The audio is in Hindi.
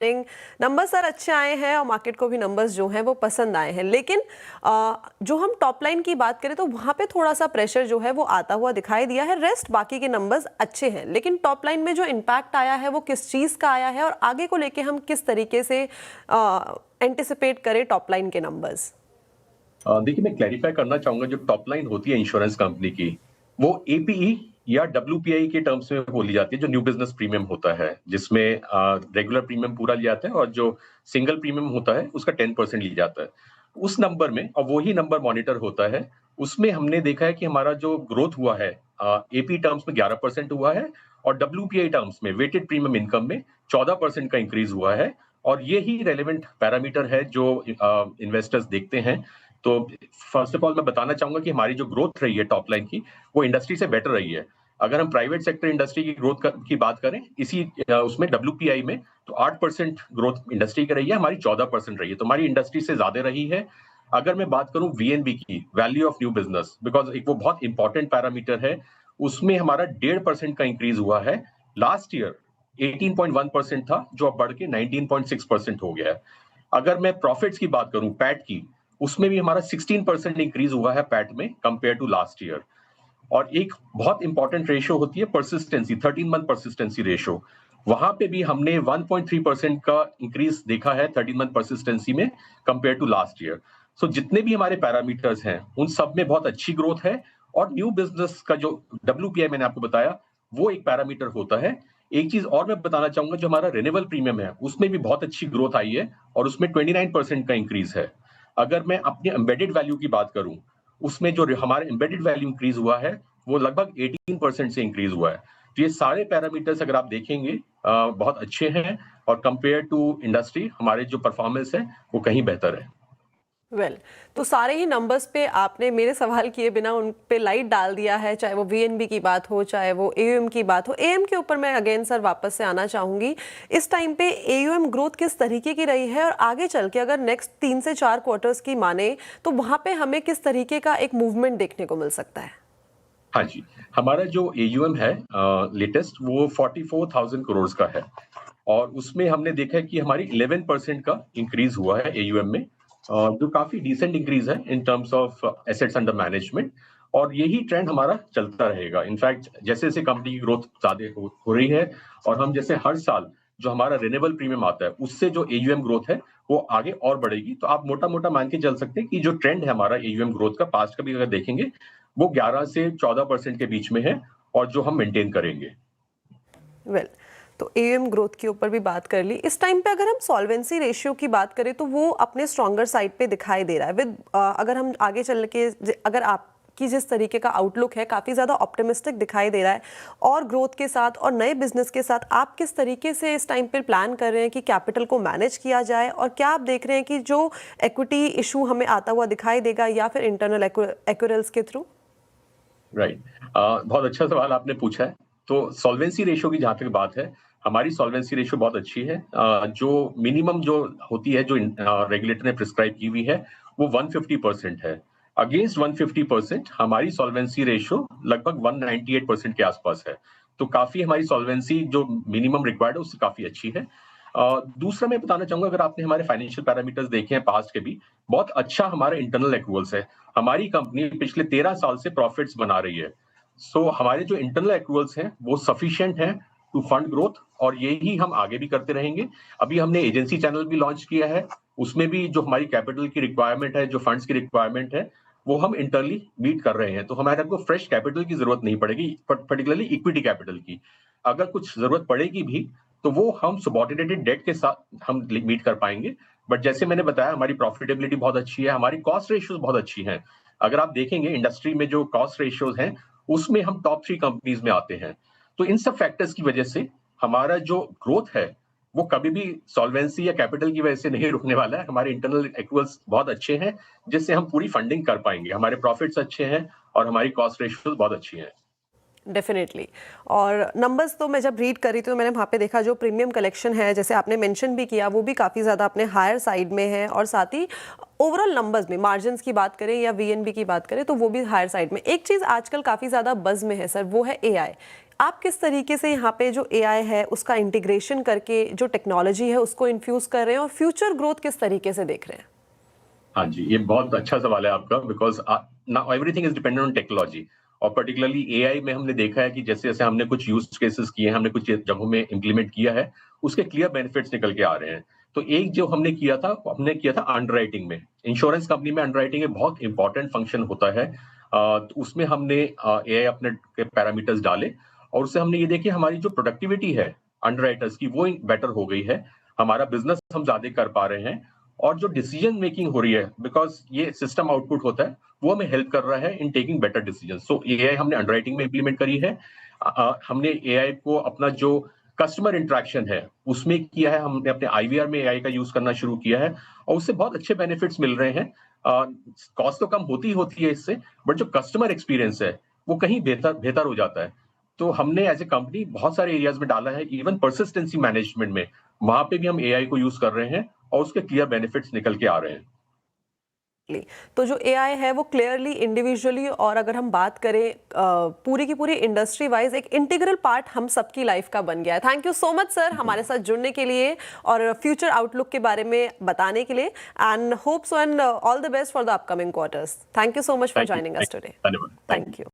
नंबर्स सर अच्छे आए हैं और मार्केट को भी नंबर्स जो हैं वो पसंद आए हैं, लेकिन जो हम टॉप लाइन की बात करें तो वहाँ पे थोड़ा सा प्रेशर जो है वो आता हुआ दिखाई दिया है। रेस्ट बाकी के नंबर्स अच्छे हैं, लेकिन टॉप लाइन में जो इम्पैक्ट आया है वो किस चीज़ का आया है और आगे को लेके हम किस तरीके से एंटिसिपेट करें टॉप लाइन के नंबर्स? देखिए, मैं क्लैरिफाई करना चाहूंगा, जो टॉप लाइन होती है इंश्योरेंस कंपनी की, वो एपीई या डब्ल्यूपीआई के टर्म्स में बोली जाती है, जो न्यू बिजनेस प्रीमियम होता है, जिसमें रेगुलर प्रीमियम पूरा लिया जाता है और जो सिंगल प्रीमियम होता है उसका 10% लिया जाता है। उस नंबर में, और वही नंबर मॉनिटर होता है, उसमें हमने देखा है कि हमारा जो ग्रोथ हुआ है एपी टर्म्स में 11% हुआ है और डब्ल्यूपीआई टर्म्स में वेटेड प्रीमियम इनकम में 14% का इंक्रीज हुआ है। और ये ही रेलेवेंट पैरामीटर है जो इन्वेस्टर्स देखते हैं। तो फर्स्ट ऑफ ऑल मैं बताना चाहूंगा कि हमारी जो ग्रोथ रही है टॉप लाइन की, वो इंडस्ट्री से बेटर रही है। अगर हम प्राइवेट सेक्टर इंडस्ट्री की ग्रोथ की बात करें, इसी उसमें डब्ल्यूपीआई में, तो 8% ग्रोथ इंडस्ट्री की रही है, हमारी 14% रही है, तो हमारी इंडस्ट्री से ज्यादा रही है। अगर मैं बात करूं वीएनबी की, value of new business, because एक वो बहुत इंपॉर्टेंट पैरामीटर है, उसमें हमारा 1.5% का इंक्रीज हुआ है। लास्ट ईयर 18.1% था, जो अब बढ़ के 19.6% हो गया है। अगर मैं प्रॉफिट्स की बात करूं, पैट की, उसमें भी हमारा 16% इंक्रीज हुआ है पैट में कंपेयर टू लास्ट ईयर। और एक बहुत इंपॉर्टेंट रेशियो होती है परसिस्टेंसी, 13 मंथ परसिस्टेंसी रेशियो, वहां पे भी हमने 1.3% का इंक्रीज देखा है 13 मंथ परसिस्टेंसी में कंपेयर टू लास्ट ईयर। सो जितने भी हमारे पैरामीटर्स हैं उन सब में बहुत अच्छी ग्रोथ है। और न्यू बिजनेस का जो डब्ल्यूपीआई मैंने आपको बताया, वो एक पैरामीटर होता है। एक चीज और मैं बताना चाहूंगा, जो हमारा रिन्यूएबल प्रीमियम है उसमें भी बहुत अच्छी ग्रोथ आई है और उसमें 29% का इंक्रीज है। अगर मैं अपने एम्बेडेड वैल्यू की बात करूं, उसमें जो हमारा एम्बेडेड वैल्यू इंक्रीज हुआ है वो लगभग 18% से इंक्रीज हुआ है। तो ये सारे पैरामीटर्स अगर आप देखेंगे बहुत अच्छे हैं और कंपेयर टू इंडस्ट्री हमारे जो परफॉर्मेंस है वो कहीं बेहतर है। तो सारे ही नंबर्स पे आपने मेरे सवाल किए बिना उन पे लाइट डाल दिया है, चाहे वो वीएनबी की बात हो, चाहे वो एयूएम की बात हो। एएम के ऊपर मैं अगेन सर वापस से आना चाहूंगी। इस टाइम पे एयूएम ग्रोथ किस तरीके की रही है और आगे चल के अगर नेक्स्ट 3 से 4 क्वार्टर्स की माने तो वहां पे हमें किस तरीके का एक मूवमेंट देखने को मिल सकता है? हाँ जी, हमारा जो एयूएम है लेटेस्ट, वो 44,000 करोड़ का है और उसमें हमने देखा है कि हमारी 11% का इंक्रीज हुआ है एयूएम में, जो काफी डिसेंट इंक्रीज है in terms of assets under management. और यही ट्रेंड हमारा चलता रहेगा। इनफैक्ट जैसे जैसे कंपनी की ग्रोथ ज्यादा हो रही है और हम जैसे हर साल जो हमारा रिन्यूएबल प्रीमियम आता है उससे जो एयूएम ग्रोथ है वो आगे और बढ़ेगी, तो आप मोटा मोटा मान के चल सकते हैं कि जो ट्रेंड है हमारा एयूएम ग्रोथ का, पास्ट का भी अगर देखेंगे, वो 11 से 14% के बीच में है और जो हम मेंटेन करेंगे। तो एयूएम ग्रोथ के ऊपर भी बात कर ली। इस टाइम पे अगर हम सॉल्वेंसी रेशियो की बात करें तो वो अपने स्ट्रॉन्गर साइड पे दिखाई दे रहा है। अगर हम आगे चल के, अगर आपकी जिस तरीके का आउटलुक है काफ़ी ज़्यादा ऑप्टिमिस्टिक दिखाई दे रहा है और ग्रोथ के साथ और नए बिजनेस के साथ, आप किस तरीके से इस टाइम पे प्लान कर रहे हैं कि कैपिटल को मैनेज किया जाए और क्या आप देख रहे हैं कि जो इक्विटी इशू हमें आता हुआ दिखाई देगा या फिर इंटरनल एक्यूरेल्स के थ्रू? राइट, बहुत अच्छा सवाल आपने पूछा है। तो सॉल्वेंसी रेशियो की जहां तक बात है, हमारी सॉल्वेंसी रेशियो बहुत अच्छी है। जो मिनिमम जो होती है, जो रेगुलेटर ने प्रिस्क्राइब की हुई है, वो 150% है। अगेंस्ट 150% हमारी सॉल्वेंसी रेशियो लगभग 198% के आसपास है। तो काफी हमारी सॉल्वेंसी जो मिनिमम रिक्वायर्ड है उससे काफी अच्छी है। दूसरा मैं बताना चाहूंगा, अगर आपने हमारे फाइनेंशियल पैरामीटर्स देखे हैं पास्ट के भी, बहुत अच्छा हमारा इंटरनल एक्रूवल्स है। हमारी कंपनी पिछले 13 साल से प्रॉफिट्स बना रही है। सो हमारे जो इंटरनल एक्रूवल्स हैं वो सफिशिएंट हैं टू फंड ग्रोथ, और यही हम आगे भी करते रहेंगे। अभी हमने एजेंसी चैनल भी लॉन्च किया है, उसमें भी जो हमारी कैपिटल की रिक्वायरमेंट है, जो फंड्स की रिक्वायरमेंट है, वो हम इंटरनली मीट कर रहे हैं। तो हमारे को फ्रेश कैपिटल की जरूरत नहीं पड़ेगी, पर्टिकुलरली इक्विटी कैपिटल की। अगर कुछ जरूरत पड़ेगी भी तो वो हम सबॉर्डिनेटेड डेट के साथ हम मीट कर पाएंगे। बट जैसे मैंने बताया, हमारी प्रॉफिटेबिलिटी बहुत अच्छी है, हमारी कॉस्ट रेशियोज बहुत अच्छी हैं। अगर आप देखेंगे इंडस्ट्री में जो कॉस्ट रेशियोज हैं, उसमें हम टॉप 3 कंपनीज में आते हैं। तो इन सब फैक्टर्स की वजह से हमारा जो ग्रोथ है वो कभी भी सॉल्वेंसी या कैपिटल की वजह से नहीं रुकने वाला है। हमारे इंटरनल एक्रूवल्स बहुत अच्छे हैं, जिससे हम पूरी फंडिंग कर पाएंगे। हमारे प्रॉफिट्स अच्छे हैं और हमारी कॉस्ट रेशियोज बहुत अच्छी हैं। डेफिनेटली। और नंबर्स तो मैं जब रीड करी तो मैंने वहाँ पे देखा जो प्रीमियम कलेक्शन है, जैसे आपने मेंशन भी किया, वो भी काफ़ी ज़्यादा अपने हायर साइड में है और साथ ही ओवरऑल नंबर्स में मार्जिन्स की बात करें या वीएनबी की बात करें तो वो भी हायर साइड में। एक चीज़ आजकल काफ़ी ज़्यादा बज़ में है सर, वो है एआई। आप किस तरीके से यहाँ पे जो एआई है उसका इंटीग्रेशन करके जो टेक्नोलॉजी है उसको इन्फ्यूज कर रहे हैं और फ्यूचर ग्रोथ किस तरीके से देख रहे हैं? हाँ जी, ये बहुत अच्छा सवाल है आपका because now everything is dependent on technology और पर्टिकुलरली एआई में हमने देखा है कि जैसे-जैसे हमने कुछ यूज़ केसेस किए हैं, हमने कुछ जगहों में इम्प्लीमेंट किया है, उसके क्लियर बेनिफिट्स निकल के आ रहे हैं। तो एक जो हमने किया था अंडरराइटिंग में। इंश्योरेंस कंपनी में अंडरराइटिंग एक बहुत इंपॉर्टेंट फंक्शन होता है। तो उसमें हमने एआई अपने के पैरामीटर्स डाले और उससे हमने ये देखी हमारी जो प्रोडक्टिविटी है अंडरराइटर्स की वो बेटर हो गई है। हमारा बिज़नेस हम ज़्यादा कर पा रहे हैं और जो डिसीजन मेकिंग हो रही है बिकॉज़ ये सिस्टम आउटपुट होता है, वो हमें हेल्प कर रहा है in taking better decisions. So AI हमने अंडरराइटिंग में इंप्लीमेंट करी है। हमने एआई को अपना जो कस्टमर इंटरैक्शन है, उसमें किया है। हमने अपने आईवीआर में एआई का यूज़ करना शुरू किया है और उससे बहुत अच्छे बेनिफिट्स मिल रहे हैं। कॉस्ट तो कम होती है इससे, बट जो कस्टमर एक्सपीरियंस है, वो कहीं बेहतर बेहतर हो जाता है। तो हमने एज़ अ कंपनी बहुत सारे एरियाज़ में डाला है, इवन परसिस्टेंसी मैनेजमेंट में, वहाँ पे भी हम एआई को यूज़ कर रहे हैं और उसके क्लियर बेनिफिट्स निकल के आ रहे हैं। तो जो एआई है वो क्लियरली इंडिविजुअली और अगर हम बात करें पूरी की पूरी इंडस्ट्री वाइज एक इंटीग्रल पार्ट हम सबकी लाइफ का बन गया है। Thank you so much sir हमारे साथ जुड़ने के लिए और फ्यूचर आउटलुक के बारे में बताने के लिए and hopes and all the best for the upcoming quarters. Thank you so much for thank you, joining us today. धन्यवाद। Thank you.